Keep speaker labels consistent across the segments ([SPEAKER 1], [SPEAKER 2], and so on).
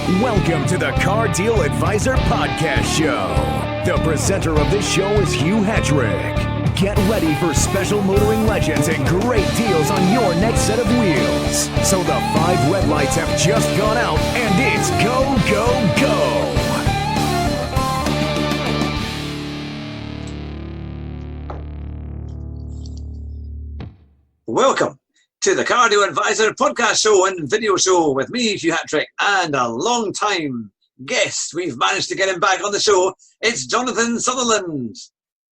[SPEAKER 1] Welcome to the Car Deal Advisor Podcast Show. The presenter of this show is Hugh Hetrick. Get ready for special motoring legends and great deals on your next set of wheels. So the 5 red lights have just gone out and it's go, go, go.
[SPEAKER 2] Welcome to the Car Deal Advisor podcast show and video show with me, Hugh Hetrick, and a long-time guest. We've managed to get him back on the show. It's Jonathan Sutherland.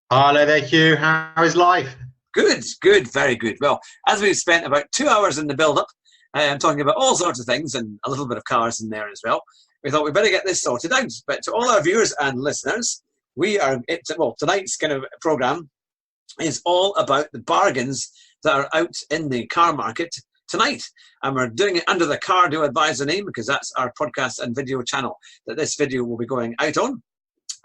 [SPEAKER 3] Hello there, Hugh. How is life?
[SPEAKER 2] Good, very good. Well, as we've spent about 2 hours in the build-up, talking about all sorts of things and a little bit of cars in there as well, we thought we'd better get this sorted out. But to all our viewers and listeners, tonight's kind of program is all about the bargains that are out in the car market tonight. And we're doing it under the Car Deal Advisor name because that's our podcast and video channel that this video will be going out on.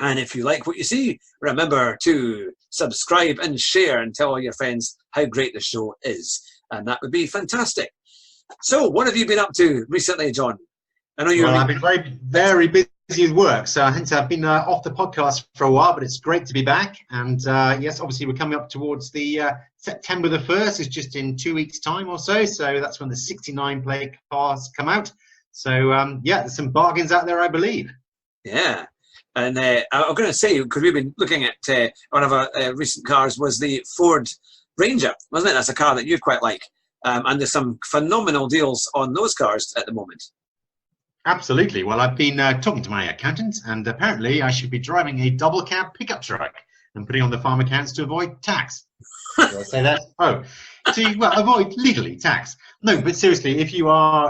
[SPEAKER 2] And if you like what you see, remember to subscribe and share and tell all your friends how great the show is. And that would be fantastic. So what have you been up to recently, John? I know
[SPEAKER 3] I've been very busy with work, so I think I've been off the podcast for a while, but it's great to be back. And yes, obviously we're coming up towards the September the 1st. It's just in 2 weeks' time or so. So that's when the 69 plate cars come out. So there's some bargains out there, I believe.
[SPEAKER 2] Yeah. And I'm going to say, because we've been looking at one of our recent cars was the Ford Ranger, wasn't it? That's a car that you quite like. And there's some phenomenal deals on those cars at the moment.
[SPEAKER 3] Absolutely. Well, I've been talking to my accountant, and apparently I should be driving a double cab pickup truck and putting on the farm accounts to avoid tax. Did I say that? Oh, to avoid legally tax. No, but seriously, if you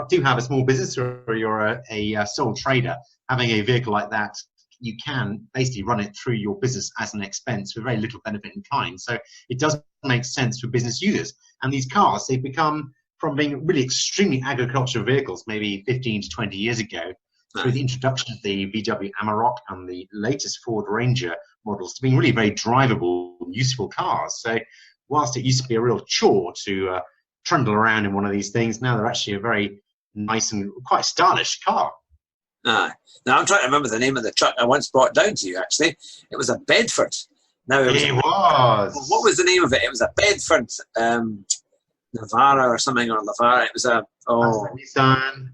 [SPEAKER 3] do have a small business or you're a sole trader, having a vehicle like that, you can basically run it through your business as an expense with very little benefit in kind. So it does make sense for business users. And these cars, they've become, from being really extremely agricultural vehicles maybe 15 to 20 years ago, through the introduction of the VW Amarok and the latest Ford Ranger models, to being really very drivable, useful cars. So whilst it used to be a real chore to trundle around in one of these things, now they're actually a very nice and quite stylish car.
[SPEAKER 2] Now I'm trying to remember the name of the truck I once brought down to you, actually. It was a Bedford. Now
[SPEAKER 3] it was.
[SPEAKER 2] What was the name of it? It was a Bedford Navara or something, or Lavara. It was a
[SPEAKER 3] Nissan.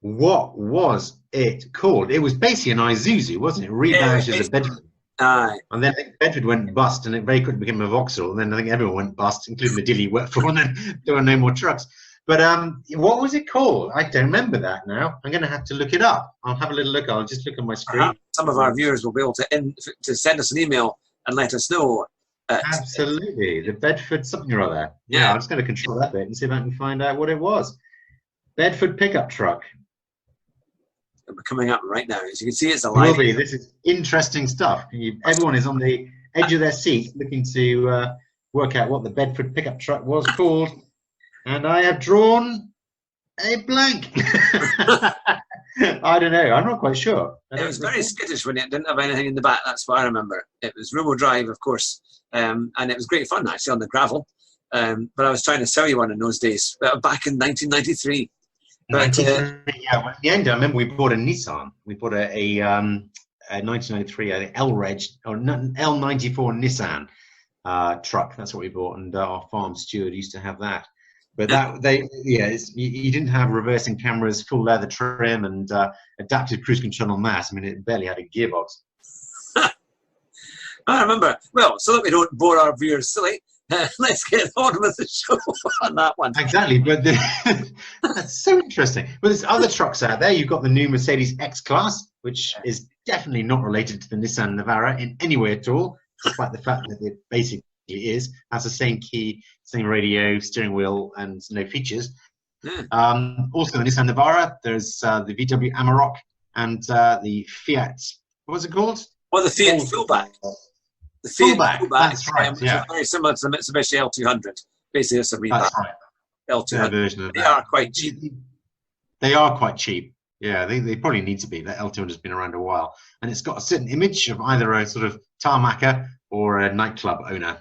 [SPEAKER 3] What was it called? It was basically an Isuzu, wasn't it? Rebadged as a Bedford.
[SPEAKER 2] Aye.
[SPEAKER 3] And then I think Bedford went bust, and it very quickly became a Vauxhall. And then I think everyone went bust, including the dealer you worked for, and then there were no more trucks. But what was it called? I don't remember that now. I'm going to have to look it up. I'll have a little look. I'll just look at my screen.
[SPEAKER 2] Some of our viewers will be able to send us an email and let us know.
[SPEAKER 3] Absolutely. The Bedford something or other. Yeah, I'm just going to control that bit and see if I can find out what it was. Bedford pickup truck.
[SPEAKER 2] We're coming up right now. As you can see, it's alive.
[SPEAKER 3] This is interesting stuff. Everyone is on the edge of their seat looking to work out what the Bedford pickup truck was called. And I have drawn a blank. I don't know. I'm not quite sure.
[SPEAKER 2] It was very skittish when it didn't have anything in the back. That's what I remember. It was rear-wheel drive, of course, and it was great fun, actually, on the gravel. But I was trying to sell you one in those days, back in 1993. But,
[SPEAKER 3] in the end, I remember we bought a Nissan. We bought a 1993 L-Reg, or L94 Nissan truck. That's what we bought, and our farm steward used to have that. But you didn't have reversing cameras, full leather trim, and adaptive cruise control on that. I mean, it barely had a gearbox.
[SPEAKER 2] I remember. Well, so that we don't bore our viewers silly, let's get on with the show on that one.
[SPEAKER 3] Exactly, but that's so interesting. But there's other trucks out there. You've got the new Mercedes X-Class, which is definitely not related to the Nissan Navara in any way at all, despite the fact that it basically has the same key, same radio, steering wheel, and no features. Also, the Nissan Navara, there's the VW Amarok and the Fiat. What was it called?
[SPEAKER 2] Well, the Fiat Fullback.
[SPEAKER 3] The Fullback. That's right.
[SPEAKER 2] Which is very similar to the Mitsubishi L200. Basically, it's a reback.
[SPEAKER 3] That's right.
[SPEAKER 2] L200.
[SPEAKER 3] Version of
[SPEAKER 2] they are quite cheap.
[SPEAKER 3] They are quite cheap. Yeah, they probably need to be. That L200 has been around a while, and it's got a certain image of either a sort of tarmacer or a nightclub owner.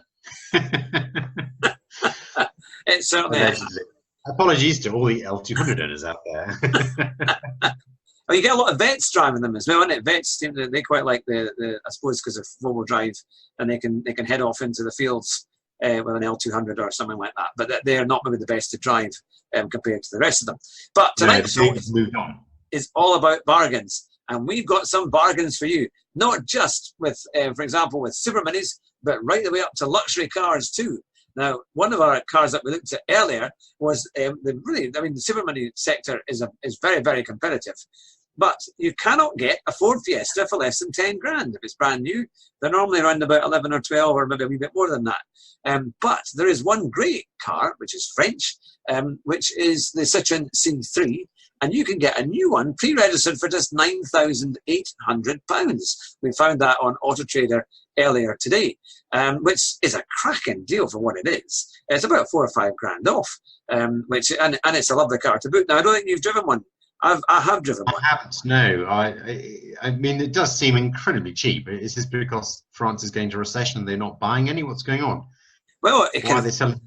[SPEAKER 2] It certainly is.
[SPEAKER 3] Apologies to all the L200 owners out there.
[SPEAKER 2] Oh, you get a lot of vets driving them as well, isn't it? Vets, they quite like the I suppose because of four-wheel drive, and they can head off into the fields with an L200 or something like that. But they are not maybe the best to drive compared to the rest of them. But tonight's show is all about bargains, and we've got some bargains for you. Not just with, for example, with super minis, but right the way up to luxury cars too. Now, one of our cars that we looked at earlier was the super mini sector is very, very competitive. But you cannot get a Ford Fiesta for less than 10 grand if it's brand new. They're normally around about 11 or 12 or maybe a wee bit more than that. But there is one great car, which is French, which is the Citroën C3. And you can get a new one pre-registered for just £9,800. We found that on Auto Trader earlier today, which is a cracking deal for what it is. It's about 4 or 5 grand off, and it's a lovely car to boot. Now, I don't think you've driven one. I have driven one.
[SPEAKER 3] I haven't, no. I mean, it does seem incredibly cheap. Is this because France is going to recession and they're not buying any? What's going on?
[SPEAKER 2] Well,
[SPEAKER 3] Why are they selling?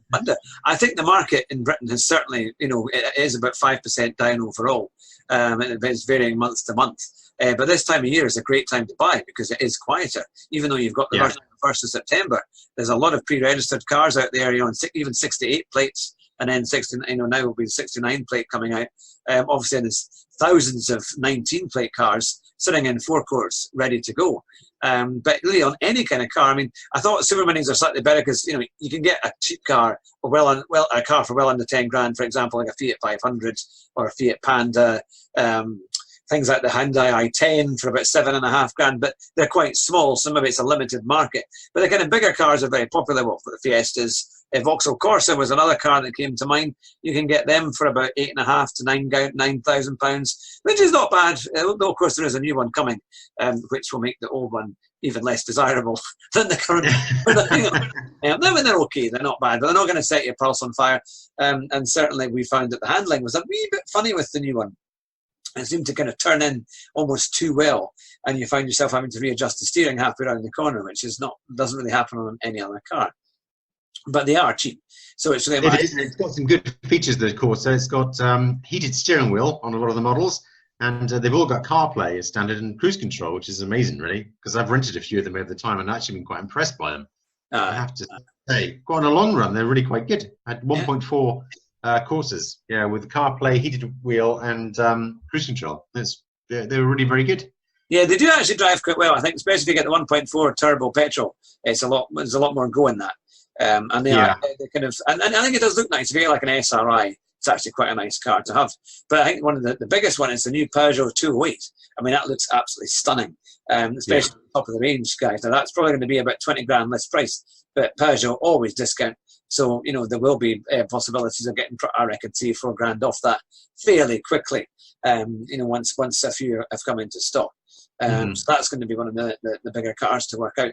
[SPEAKER 2] I think the market in Britain has certainly, it is about 5% down overall. It's varying month to month. But this time of year is a great time to buy because it is quieter. Even though you've got the version on the 1st of September, there's a lot of pre-registered cars out there, even 68 plates, and then 60, now will be the 69 plate coming out. Obviously, there's thousands of 19 plate cars sitting in forecourts ready to go. But really, on any kind of car, I mean, I thought super minis are slightly better because you can get a cheap car for a car for well under 10 grand, for example, like a Fiat 500 or a Fiat Panda. Things like the Hyundai i10 for about 7.5 grand, but they're quite small, so maybe it's a limited market. But the kind of bigger cars are very popular. Well, for the Fiestas, Vauxhall Corsa was another car that came to mind. You can get them for about £8,500 to £9,000, which is not bad. Though of course there is a new one coming, which will make the old one even less desirable than the current. When they're okay, they're not bad, but they're not going to set your pulse on fire. And certainly we found that the handling was a wee bit funny with the new one. It seemed to kind of turn in almost too well, and you find yourself having to readjust the steering halfway around the corner, which doesn't really happen on any other car. But they are cheap, so it's really.
[SPEAKER 3] It's got some good features, the Corsa. It's got heated steering wheel on a lot of the models, and they've all got CarPlay as standard and cruise control, which is amazing, really. Because I've rented a few of them over the time, and I've actually been quite impressed by them. I have to say, quite on a long run, they're really quite good. I had 1.4. Corsas, with CarPlay, heated wheel, and cruise control. They were really very good.
[SPEAKER 2] Yeah, they do actually drive quite well. I think, especially if you get the 1.4 turbo petrol, there's a lot more go in that. And they are kind of, and I think it does look nice. If you get like an SRI, it's actually quite a nice car to have. But I think one of the biggest one is the new Peugeot 208. I mean, that looks absolutely stunning, especially top of the range, guys. Now that's probably going to be about 20 grand less price, but Peugeot always discount. So, there will be possibilities of getting, I reckon, 3 or 4 grand off that fairly quickly, once a few have come into stock. So that's going to be one of the bigger cars to work out.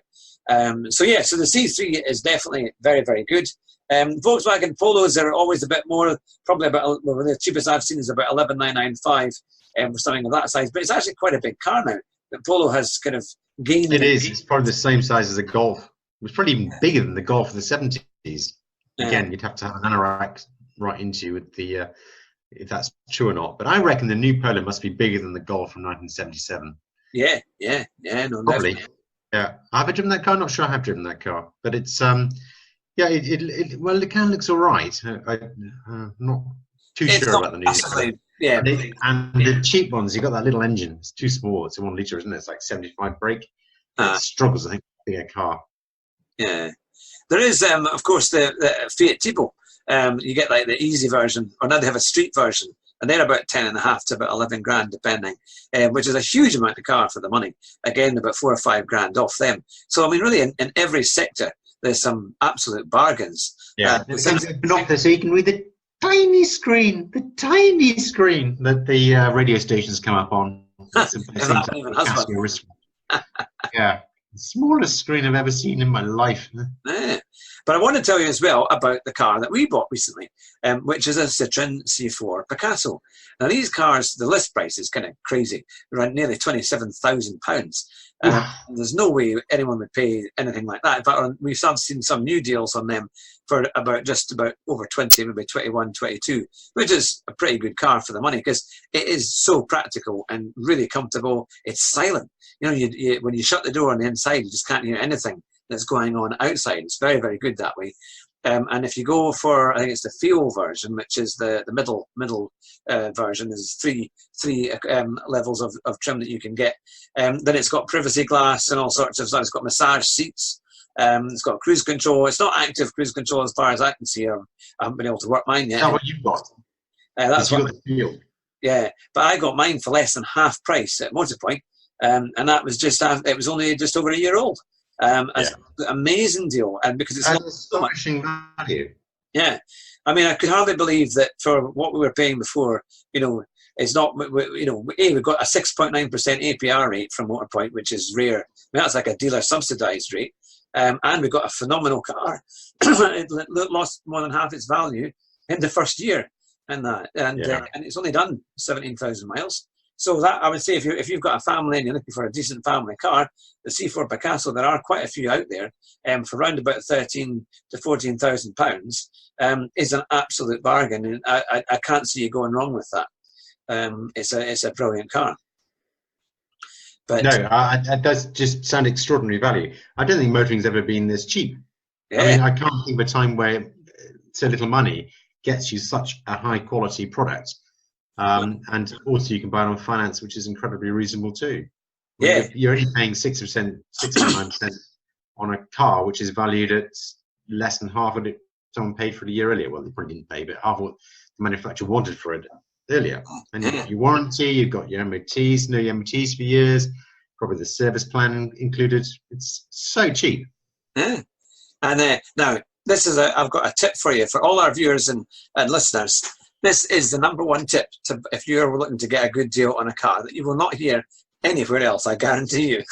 [SPEAKER 2] So the C3 is definitely very, very good. Volkswagen Polos are always a bit more, probably about, the cheapest I've seen is about 11,995 for something of that size. But it's actually quite a big car now. The Polo has kind of gained.
[SPEAKER 3] It is. It's probably the same size as a Golf. It was probably even bigger than the Golf of the 70s. Again, you'd have to have an anorak right into with the if that's true or not. But I reckon the new Polo must be bigger than the Golf from 1977.
[SPEAKER 2] Yeah, no,
[SPEAKER 3] probably.
[SPEAKER 2] Definitely.
[SPEAKER 3] Yeah, have I driven that car? I'm not sure I have driven that car, but it's it kind of looks all right. I'm not too sure about the new.
[SPEAKER 2] Yeah,
[SPEAKER 3] and the cheap ones, you got that little engine. It's too small. It's a 1 litre, isn't it? It's like 75 brake. It struggles, I think, to be a car.
[SPEAKER 2] Yeah. There is, of course, the Fiat Tipo. You get like the easy version, or now they have a street version, and they're about 10.5 to about 11 grand, depending, which is a huge amount of car for the money. Again, about 4 or 5 grand off them. So, I mean, really, in every sector, there's some absolute bargains.
[SPEAKER 3] Yeah, binoculars so you can read the tiny screen that the radio stations come up on. Yeah. Smallest screen I've ever seen in my life.
[SPEAKER 2] Yeah. But I want to tell you as well about the car that we bought recently, which is a Citroen C4 Picasso. Now, these cars, the list price is kind of crazy, around nearly £27,000. There's no way anyone would pay anything like that. In fact, we've seen some new deals on them for just about over 20, maybe 21, 22, which is a pretty good car for the money because it is so practical and really comfortable. It's silent. You know, when you shut the door on the inside, you just can't hear anything that's going on outside. It's very, very good that way. And if you go for, I think it's the Feel version, which is the middle version, there's three levels of trim that you can get. Then it's got privacy glass and all sorts of stuff. It's got massage seats. It's got cruise control. It's not active cruise control as far as I can see. I haven't been able to work mine yet.
[SPEAKER 3] Is that what you've got?
[SPEAKER 2] That's what.
[SPEAKER 3] The Feel.
[SPEAKER 2] Yeah, but I got mine for less than half price at Motorpoint, and that was it was only just over a year old. An amazing deal, and because it's not so much
[SPEAKER 3] value.
[SPEAKER 2] Yeah, I mean, I could hardly believe that for what we were paying before. You know, it's not. You know, we've got a 6.9% APR rate from Motorpoint, which is rare. I mean, that's like a dealer subsidised rate, and we got a phenomenal car. It lost more than half its value in the first year, and it's only done 17,000 miles. So that, I would say, if you've got a family and you're looking for a decent family car, the C4 Picasso, there are quite a few out there, for around about £13,000 to £14,000, is an absolute bargain, and I can't see you going wrong with that. It's a brilliant car. But
[SPEAKER 3] no, it does just sound extraordinary value. I don't think motoring's ever been this cheap.
[SPEAKER 2] Yeah.
[SPEAKER 3] I mean, I can't think of a time where so little money gets you such a high quality product. And also you can buy it on finance, which is incredibly reasonable too.
[SPEAKER 2] Yeah,
[SPEAKER 3] you're only paying 6%, 6.9% on a car which is valued at less than half of it someone paid for it a year earlier. Well, they probably didn't pay, but half what the manufacturer wanted for it earlier. And you've got your warranty, you've got your MOTs, no MOTs for years, probably the service plan included. It's so cheap.
[SPEAKER 2] Yeah, and now this is I've got a tip for you for all our viewers and listeners. This is the #1 tip if you're looking to get a good deal on a car that you will not hear anywhere else, I guarantee you.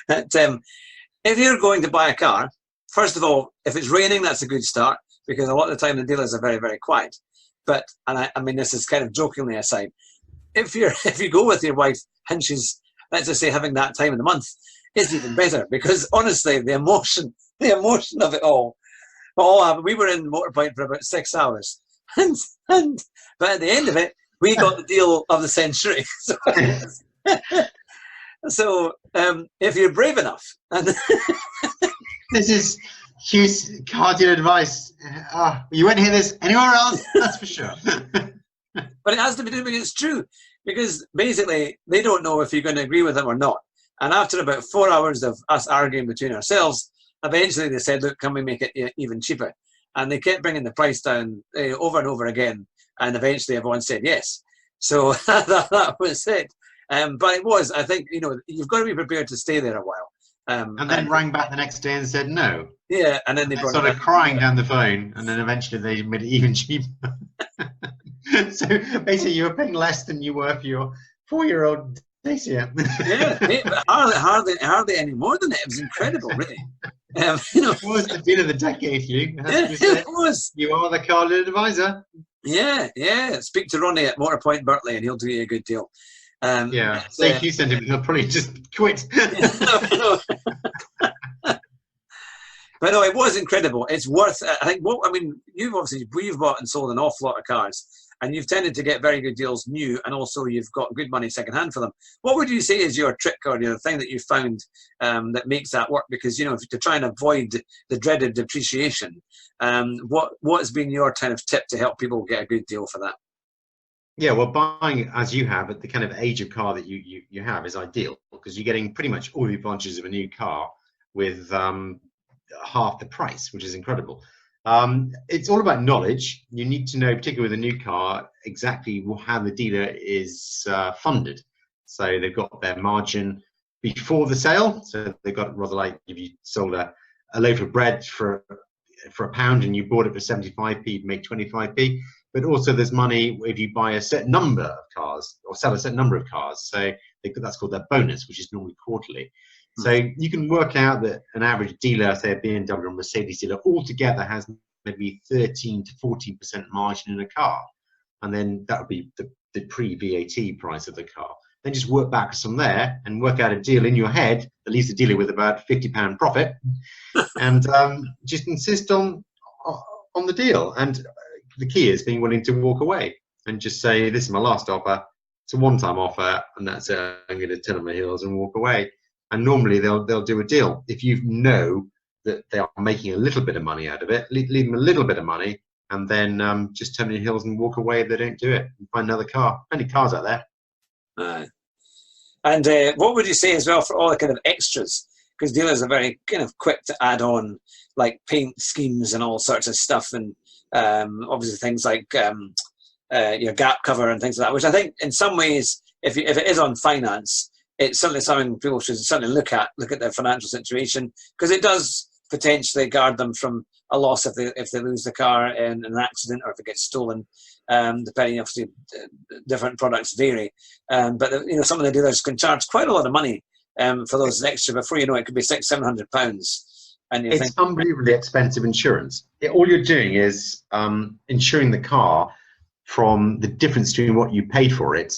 [SPEAKER 2] If you're going to buy a car, first of all, if it's raining, that's a good start because a lot of the time the dealers are very, very quiet. But, and I mean, this is kind of jokingly aside, if you go with your wife and she's, let's just say, having that time of the month, it's even better because honestly, the emotion of it all happened. We were in Motorpoint for about 6 hours. But at the end of it, we got the deal of the century. So if you're brave enough, and
[SPEAKER 3] this is Hugh's car dealer advice. You won't hear this anywhere else, that's for sure.
[SPEAKER 2] But it has to be doing it's true because basically they don't know if you're going to agree with them or not. And after about 4 hours of us arguing between ourselves, eventually they said, "Look, can we make it even cheaper?" And they kept bringing the price down over and over again. And eventually everyone said yes. So that was it. But it was, I think, you've got to be prepared to stay there a while.
[SPEAKER 3] And then rang back the next day and said no.
[SPEAKER 2] Yeah, and then they brought
[SPEAKER 3] started crying down the phone, and then eventually they made it even cheaper. So basically you were paying less than you were for your 4-year-old Dacia.
[SPEAKER 2] Yeah, hardly any more than it. It was incredible, really.
[SPEAKER 3] It was the deal of the decade, Hugh.
[SPEAKER 2] It was.
[SPEAKER 3] You are the car dealer advisor.
[SPEAKER 2] Yeah. Speak to Ronnie at Motorpoint Berkeley, and he'll do you a good deal.
[SPEAKER 3] Say Hugh sent him. He'll probably just quit.
[SPEAKER 2] But no, it was incredible. It's worth. We've bought and sold an awful lot of cars, and you've tended to get very good deals new, and also you've got good money secondhand for them. What would you say is your trick or the thing that you found that makes that work? Because to try and avoid the dreaded depreciation, what has been your kind of tip to help people get a good deal for that?
[SPEAKER 3] Yeah, well, buying as you have at the kind of age of car that you have is ideal because you're getting pretty much all the advantages of a new car with half the price, which is incredible. It's all about knowledge. You need to know, particularly with a new car, exactly how the dealer is funded. So they've got their margin before the sale. So they've got rather like if you sold a loaf of bread for £1 and you bought it for 75p, you make 25p. But also there's money if you buy a certain number of cars or sell a certain number of cars. So that's called their bonus, which is normally quarterly. So you can work out that an average dealer, say a BMW or Mercedes dealer, altogether has maybe 13 to 14% margin in a car. And then that would be the pre-VAT price of the car. Then just work backwards from there and work out a deal in your head that leaves the dealer with about £50 profit, and just insist on the deal. And the key is being willing to walk away and just say, this is my last offer. It's a one-time offer, and that's it. I'm going to turn on my heels and walk away. And normally they'll do a deal. If you know that they are making a little bit of money out of it, leave them a little bit of money, and then just turn on your heels and walk away if they don't do it, and find another car. Plenty of cars out there.
[SPEAKER 2] And what would you say as well for all the kind of extras? Because dealers are very kind of quick to add on like paint schemes and all sorts of stuff, and obviously things like your gap cover and things like that, which I think in some ways, if it is on finance, it's certainly something people should certainly look at their financial situation, because it does potentially guard them from a loss if they lose the car in an accident or if it gets stolen. Depending, obviously, different products vary. But some of the dealers can charge quite a lot of money for those extra. Before you know it, could be £600. And
[SPEAKER 3] it's unbelievably expensive insurance. All you're doing is insuring the car from the difference between what you paid for it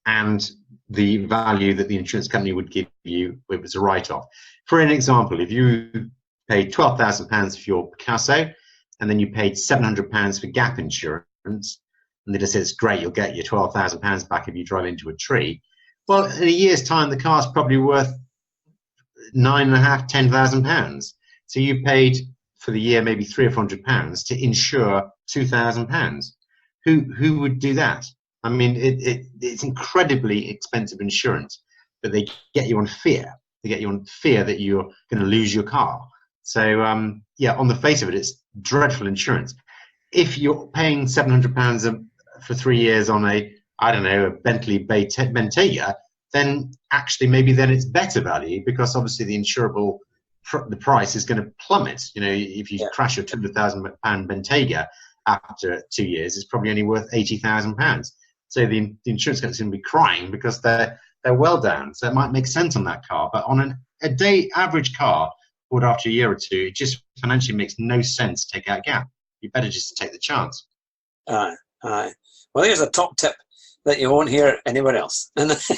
[SPEAKER 3] and the value that the insurance company would give you if it was a write-off. For an example, if you paid £12,000 for your Picasso and then you paid £700 for gap insurance, and they just said, it's great, you'll get your £12,000 back if you drive into a tree. Well, in a year's time, the car's probably worth £9,500, £10,000. So you paid for the year maybe £300 or £400 to insure £2,000. Who would do that? I mean, it's incredibly expensive insurance, but they get you on fear. They get you on fear that you're going to lose your car. So, on the face of it, it's dreadful insurance. If you're paying £700 for 3 years on a Bentley Bentayga, then actually maybe then it's better value, because obviously the price is going to plummet. If you crash your £200,000 Bentayga after 2 years, it's probably only worth £80,000. So the insurance company's going to be crying because they're well down. So it might make sense on that car, but on a day average car, bought after a year or two, it just financially makes no sense to take out gap. You better just take the chance.
[SPEAKER 2] Aye. Well, here's a top tip that you won't hear anywhere else.
[SPEAKER 3] That's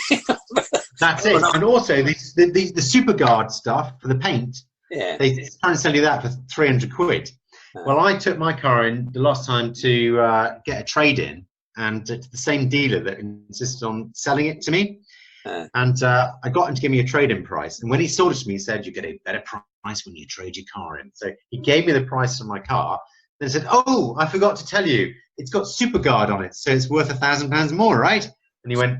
[SPEAKER 3] it. And also the SuperGuard stuff for the paint.
[SPEAKER 2] Yeah.
[SPEAKER 3] They try and sell you that for £300. Well, I took my car in the last time to get a trade-in, and to the same dealer that insisted on selling it to me. And I got him to give me a trade-in price. And when he sold it to me, he said, you get a better price when you trade your car in. So he gave me the price of my car. Then said, oh, I forgot to tell you, it's got SuperGuard on it, so it's worth £1,000 more, right? And he went,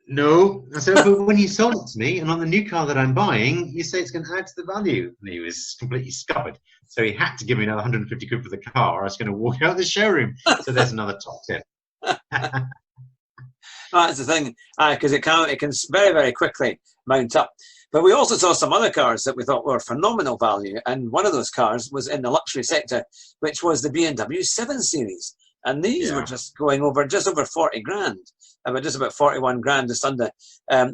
[SPEAKER 3] no. I said, but when you sold it to me, and on the new car that I'm buying, you say it's going to add to the value. And he was completely scuppered. So he had to give me another £150 for the car, or I was going to walk out of the showroom. So there's another top tip.
[SPEAKER 2] That's the thing, because it can very, very quickly mount up. But we also saw some other cars that we thought were phenomenal value, and one of those cars was in the luxury sector, which was the BMW 7 Series. And these were just going over just over 40 grand, about just about 41 grand, just under,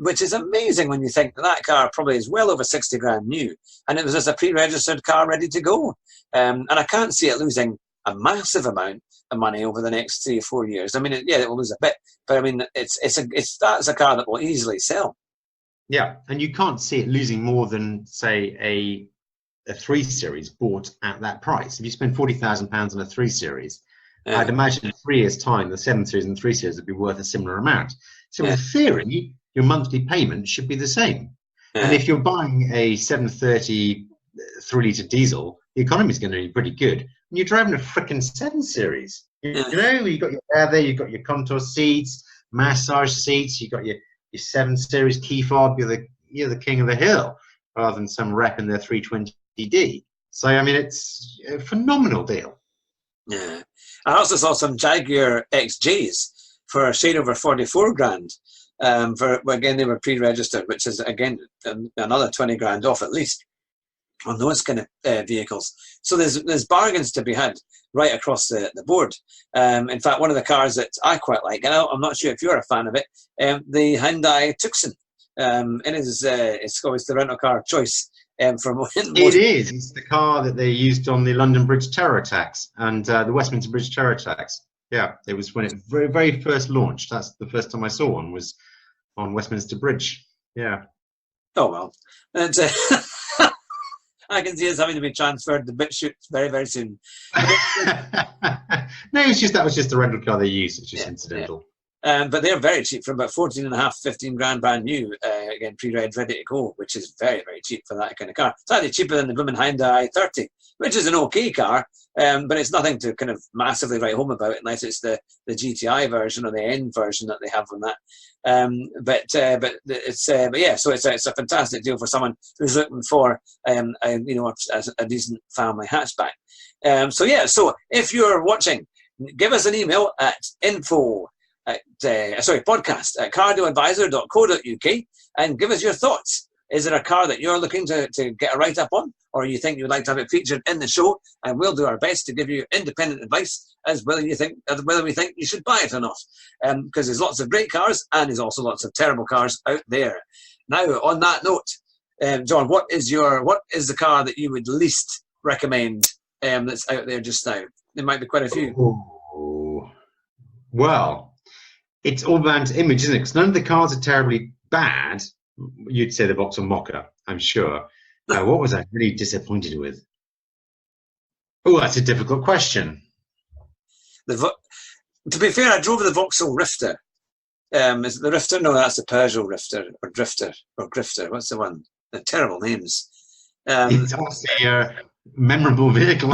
[SPEAKER 2] which is amazing when you think that car probably is well over 60 grand new, and it was just a pre-registered car ready to go. And I can't see it losing a massive amount of money over the next 3 or 4 years. I mean, it will lose a bit, but I mean, that's a car that will easily sell.
[SPEAKER 3] Yeah, and you can't see it losing more than, say, a 3 Series bought at that price. If you spend £40,000 on a 3 Series, I'd imagine in 3 years' time, the 7 Series and 3 Series would be worth a similar amount. So in theory, your monthly payment should be the same. And if you're buying a 730 3-litre diesel, the economy is going to be pretty good. And you're driving a frickin' 7 Series. You know, you've got your air there, you've got your contour seats, massage seats, you've got your 7 Series key fob. You're the king of the hill, rather than some rep in their 320D. So I mean, it's a phenomenal deal.
[SPEAKER 2] Yeah, I also saw some Jaguar XJs for a shade over 44 grand. Again, they were pre-registered, which is again another 20 grand off at least. on those kind of vehicles. So there's bargains to be had right across the board. In fact, one of the cars that I quite like, and I'm not sure if you're a fan of it, the Hyundai Tucson. It's always the rental car choice.
[SPEAKER 3] It is. It's the car that they used on the London Bridge terror attacks and the Westminster Bridge terror attacks. Yeah, it was when it very first launched. That's the first time I saw one, was on Westminster Bridge. Yeah.
[SPEAKER 2] Oh well, and I can see it's having to be transferred to BitChute very, very soon.
[SPEAKER 3] No, that was just the rental car they used. It's just incidental.
[SPEAKER 2] But they're very cheap, for about 14.5, 15 grand brand new. Again, pre-reg, ready to go, which is very, very cheap for that kind of car. It's actually cheaper than the blooming Hyundai i30, which is an okay car, but it's nothing to kind of massively write home about unless it's the GTI version or the N version that they have on that. So it's a fantastic deal for someone who's looking for a decent family hatchback. So if you're watching, give us an email at podcast at cardealadvisor.co.uk and give us your thoughts. Is there a car that you're looking to get a write-up on, or you think you'd like to have it featured in the show? And we'll do our best to give you independent advice as whether we think you should buy it or not. Because there's lots of great cars and there's also lots of terrible cars out there. Now, on that note, John, what is the car that you would least recommend that's out there just now? There might be quite a few.
[SPEAKER 3] Oh. Well, it's all down to image, isn't it? Because none of the cars are terribly bad. You'd say the Vauxhall Mocha, I'm sure. What was I really disappointed with? Oh, that's a difficult question.
[SPEAKER 2] To be fair, I drove the Vauxhall Rifter. Is it the Rifter? No, that's the Peugeot Rifter, or Drifter, or Grifter. What's the one? The terrible names.
[SPEAKER 3] It's obviously a memorable vehicle.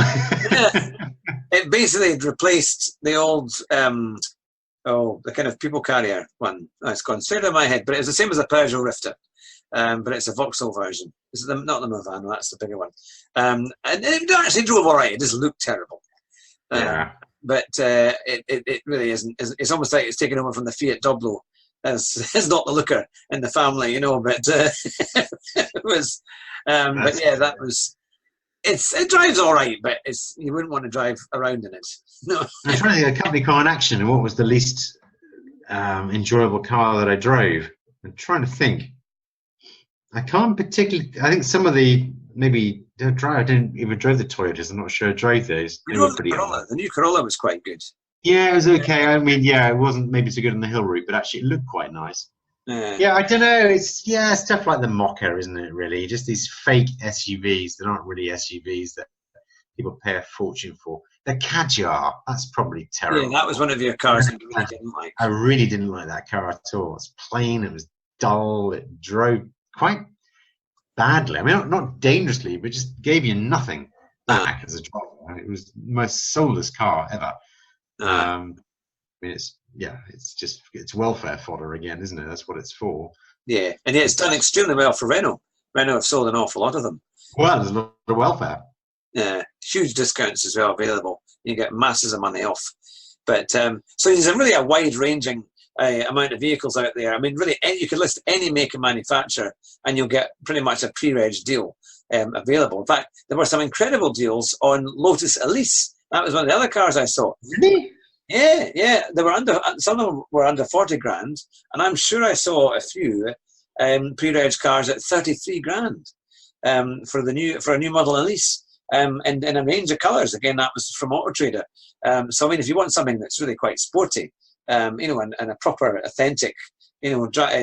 [SPEAKER 2] It basically replaced the old, the kind of people carrier one. Oh, it's gone straight out of my head, but it's the same as a Peugeot Rifter, but it's a Vauxhall version. Is it not the Movano? That's the bigger one. And it actually drove all right. It just looked terrible. But it really isn't. It's almost like it's taken over from the Fiat Doblo. It's not the looker in the family, but it was. But yeah, that was. It drives all right, but you wouldn't want to drive around in it. No.
[SPEAKER 3] I'm trying to think of a company car in action, and what was the least enjoyable car that I drove? I'm trying to think. I can't particularly. I think some of the maybe don't drive. I didn't even drive the Toyotas. I'm not sure I drove those.
[SPEAKER 2] They were pretty. The new Corolla was quite good.
[SPEAKER 3] Yeah, it was okay. I mean, it wasn't maybe so good on the hill route, but actually it looked quite nice. Yeah, I don't know. It's stuff like the Mocha, isn't it? Really, just these fake SUVs that aren't really SUVs that people pay a fortune for. The Kadjar, that's probably terrible.
[SPEAKER 2] Yeah, that was one of your cars that you really didn't like.
[SPEAKER 3] I really didn't like that car at all. It's plain. It was dull. It drove quite badly. I mean, not dangerously, but just gave you nothing back as a driver. It was the most soulless car ever. I mean, it's welfare fodder again, isn't it? That's what it's for.
[SPEAKER 2] Yeah, and it's done extremely well for Renault. Renault have sold an awful lot of them.
[SPEAKER 3] Well, there's a lot of welfare.
[SPEAKER 2] Yeah, huge discounts as well available. You get masses of money off. But so there's really a wide-ranging amount of vehicles out there. I mean, really, you could list any make and manufacturer, and you'll get pretty much a pre-reg deal available. In fact, there were some incredible deals on Lotus Elise. That was one of the other cars I saw.
[SPEAKER 3] Really?
[SPEAKER 2] Yeah. They were some of them were under 40 grand, and I'm sure I saw a few pre-reg cars at 33 grand for a new model Elise, and in a range of colours. Again, that was from Auto Trader. So I mean, if you want something that's really quite sporty, and a proper, authentic,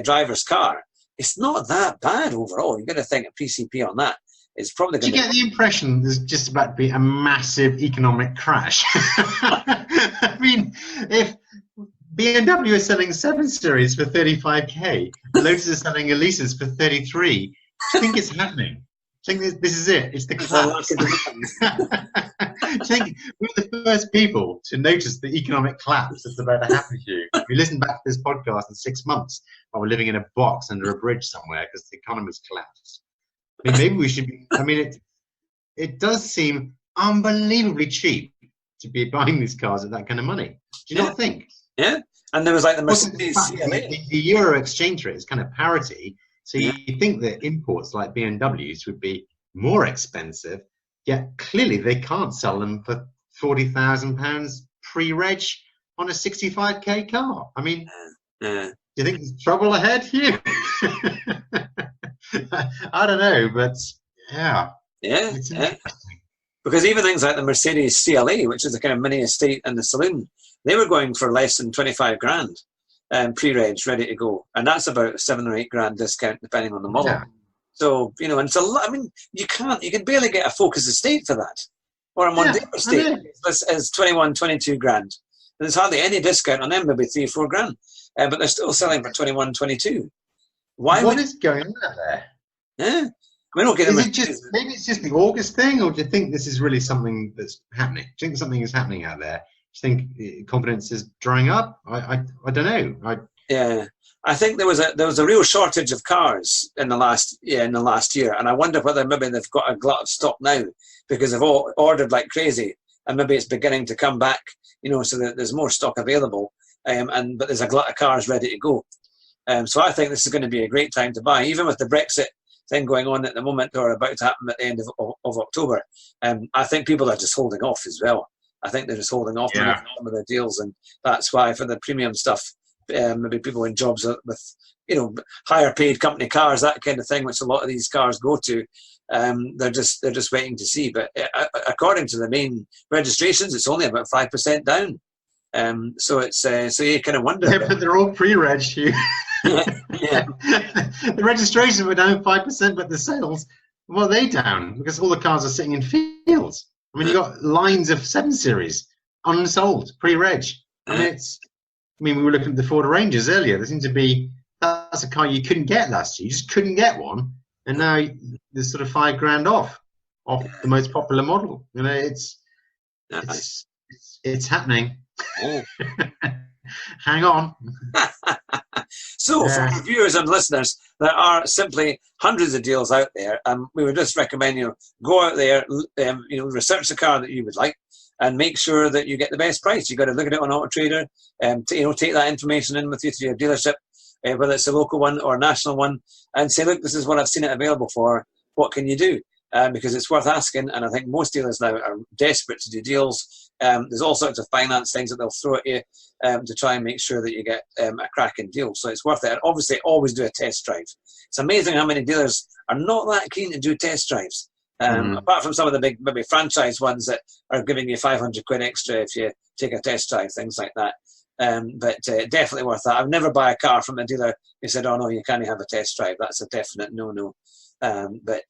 [SPEAKER 2] driver's car, it's not that bad overall. You've got to think a PCP on that. It's probably.
[SPEAKER 3] Do you get the impression there's just about to be a massive economic crash? I mean, if BMW is selling 7 Series for 35k, Lotus is selling Elises for 33, I think it's happening. I think this is it. It's the collapse. I think we're the first people to notice the economic collapse that's about to happen to you. If you listen back to this podcast in 6 months while we're living in a box under a bridge somewhere because the economy's collapsed. I mean, maybe we should be. I mean, it does seem unbelievably cheap to be buying these cars at that kind of money. Do you not think?
[SPEAKER 2] Yeah, and there was like the Mercedes.
[SPEAKER 3] The euro exchange rate is kind of parity. So you think that imports like BMWs would be more expensive, yet clearly they can't sell them for £40,000 pre-reg on a 65k car. I mean, do you think there's trouble ahead here? I don't know, but yeah. It's interesting.
[SPEAKER 2] Because even things like the Mercedes CLA, which is the kind of mini estate and the saloon, they were going for less than 25 grand pre-reg, ready to go. And that's about 7 or 8 grand discount, depending on the model. Yeah. So, you know, and it's a lot. I mean, you can barely get a Focus estate for that. Or a Mondeo estate is 21, 22 grand. And there's hardly any discount on them, maybe 3 or 4 grand. But they're still selling for 21, 22.
[SPEAKER 3] What is going on there?
[SPEAKER 2] Yeah. I mean, okay,
[SPEAKER 3] maybe it's just the August thing, or do you think this is really something that's happening? Do you think something is happening out there? Do you think confidence is drying up? I don't know.
[SPEAKER 2] Yeah, I think there was a real shortage of cars in the last year, and I wonder whether maybe they've got a glut of stock now because they've all ordered like crazy, and maybe it's beginning to come back. You know, so that there's more stock available, but there's a glut of cars ready to go. So I think this is going to be a great time to buy, even with the Brexit thing going on at the moment, or about to happen at the end of October. I think people are just holding off as well. I think they're just holding off on some of the deals, and that's why for the premium stuff, maybe people in jobs with, you know, higher paid company cars, that kind of thing, which a lot of these cars go to, they're just waiting to see. But according to the main registrations, it's only about 5% down. So it's so you kind of wonder.
[SPEAKER 3] Yeah, but they're all pre-reg.
[SPEAKER 2] Yeah.
[SPEAKER 3] The registrations were down 5%, but the sales, well, they down because all the cars are sitting in fields. I mean, you got lines of 7 Series unsold pre-reg. I mean, we were looking at the Ford Rangers earlier. There seemed to be that's a car you couldn't get last year. You just couldn't get one, and now there's sort of $5 grand off the most popular model. You know, it's happening.
[SPEAKER 2] Oh.
[SPEAKER 3] Hang on.
[SPEAKER 2] So, for our viewers and listeners, there are simply hundreds of deals out there. We would just recommend you go out there, research the car that you would like, and make sure that you get the best price. You got to look at it on Auto Trader, take that information in with you to your dealership, whether it's a local one or a national one, and say, look, this is what I've seen it available for. What can you do? Because it's worth asking, and I think most dealers now are desperate to do deals. There's all sorts of finance things that they'll throw at you to try and make sure that you get a cracking deal. So it's worth it. And obviously, always do a test drive. It's amazing how many dealers are not that keen to do test drives. Apart from some of the big, maybe franchise ones that are giving you 500 quid extra if you take a test drive, things like that. But definitely worth that. I would never buy a car from a dealer who said, "Oh no, you can't have a test drive." That's a definite no. But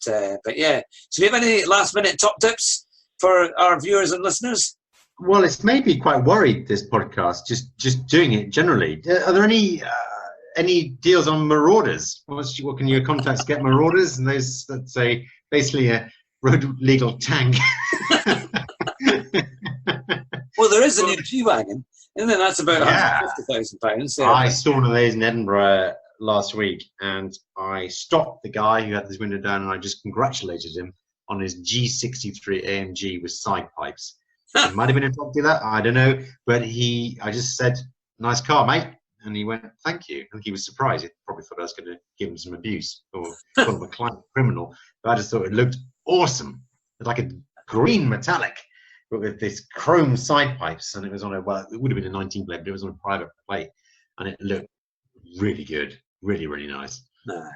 [SPEAKER 2] yeah. So do you have any last minute top tips for our viewers and listeners?
[SPEAKER 3] Well, it's made me quite worried, this podcast, just doing it generally. Are there any deals on Marauders? What can your contacts get Marauders? And those, let's say, basically a road legal tank.
[SPEAKER 2] Well, there is a new G-Wagon, and then that's about £150,000. Yeah.
[SPEAKER 3] I saw one of those in Edinburgh last week, and I stopped the guy who had his window down, and I just congratulated him on his G63 AMG with side pipes. He might have been a top dealer, I don't know, but I just said, "Nice car, mate," and he went, "Thank you." And he was surprised. He probably thought I was going to give him some abuse or call him a client criminal, but I just thought it looked awesome. It's like a green metallic, but with this chrome side pipes, and it was on it would have been a 19 plate, but it was on a private plate, and it looked really good, really, really nice.
[SPEAKER 2] Oh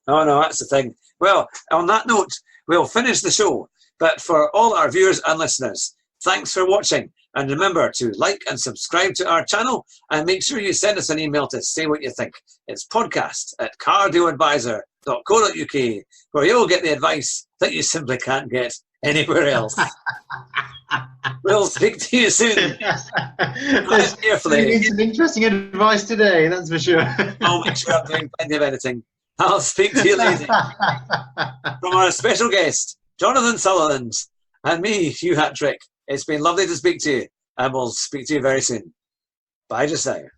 [SPEAKER 2] no, that's the thing. Well, on that note, we'll finish the show. But for all our viewers and listeners, thanks for watching. And remember to like and subscribe to our channel, and make sure you send us an email to say what you think. It's podcast@cardealadvisor.co.uk, where you'll get the advice that you simply can't get anywhere else. We'll speak to you soon.
[SPEAKER 3] Carefully. Some interesting advice today, that's for sure.
[SPEAKER 2] I'll make sure I'm doing plenty of editing. I'll speak to you later. From our special guest, Jonathan Sutherland, and me, Hugh Hattrick. It's been lovely to speak to you, and we'll speak to you very soon. Bye just now.